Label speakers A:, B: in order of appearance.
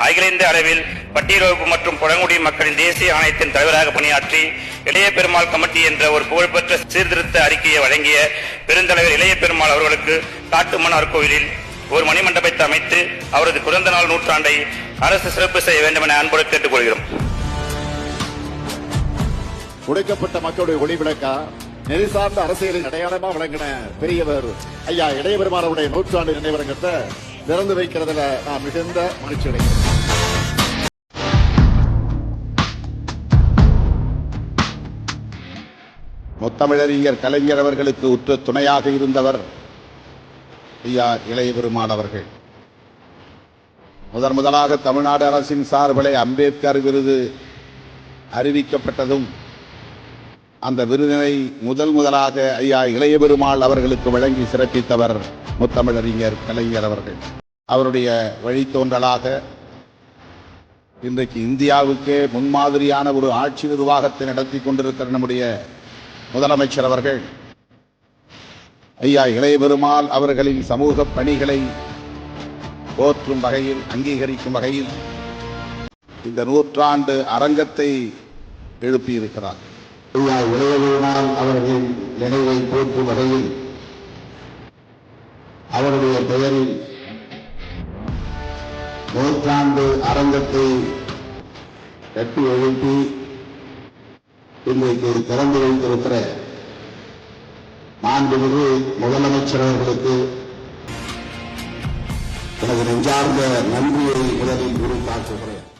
A: அகில இந்திய அளவில் பட்டியல் வகுப்பு மற்றும் பழங்குடி மக்களின் தேசிய ஆணையத்தின் தலைவராக பணியாற்றி இளைய பெருமாள் கமிட்டி என்ற ஒரு புகழ்பெற்ற சீர்திருத்த அறிக்கையை வழங்கிய பெருந்தலைவர் இளைய பெருமாள் அவர்களுக்கு காட்டுமன்னார் கோவிலில் ஒரு மணிமண்டபத்தை அமைத்து அவரது பிறந்த நாள் நூற்றாண்டை அரசு சிறப்பு செய்ய வேண்டும் என அன்போடு கேட்டுக் கொள்கிறோம்.
B: உடைக்கப்பட்ட மக்களுடைய ஒளிவிளக்கா நெறி சார்ந்த அரசியலின் அடையாளமா விளங்கின பெரியவர் ஐயா இளைய பெருமாளுடைய நூற்றாண்டு நினைவரங்கத்தை திறந்து வைக்கிறதுல நான் மிகுந்த மகிழ்ச்சி அடைகிறேன். முத்தமிழறிஞர் கலைஞர் அவர்களுக்கு உற்ற துணையாக இருந்தவர் ஐயா இளைய பெருமாள் அவர்கள். முதலாக தமிழ்நாடு அரசின் சார்பிலே அம்பேத்கர் விருது அறிவிக்கப்பட்டதும் அந்த விருதினை முதலாக ஐயா இளைய பெருமாள் அவர்களுக்கு வழங்கி சிறப்பித்தவர் முத்தமிழறிஞர் கலைஞர் அவர்கள். அவருடைய வழித்தோன்றலாக இன்றைக்கு இந்தியாவுக்கே முன்மாதிரியான ஒரு ஆட்சி நிர்வாகத்தை நடத்தி கொண்டிருக்கிற நம்முடைய முதலமைச்சர் அவர்கள் ஐயா இளைய பெருமாள் அவர்களின் சமூக பணிகளை போற்றும் வகையில், அங்கீகரிக்கும் வகையில் இந்த நூற்றாண்டு அரங்கத்தை எழுப்பியிருக்கிறார். ஐயா இளைய பெருமாள் அவர்களின் நினைவை போற்றும் வகையில் அவருடைய பெயரில் நூற்றாண்டு அரங்கத்தை கட்டி எழுப்பி இன்றைக்கு திறந்து வைத்திருக்கிற மாண்புமிகு முதலமைச்சர் அவர்களுக்கு எனது நெஞ்சார்ந்த நன்றியை முதலில் உரித்தாக்குகிறேன்.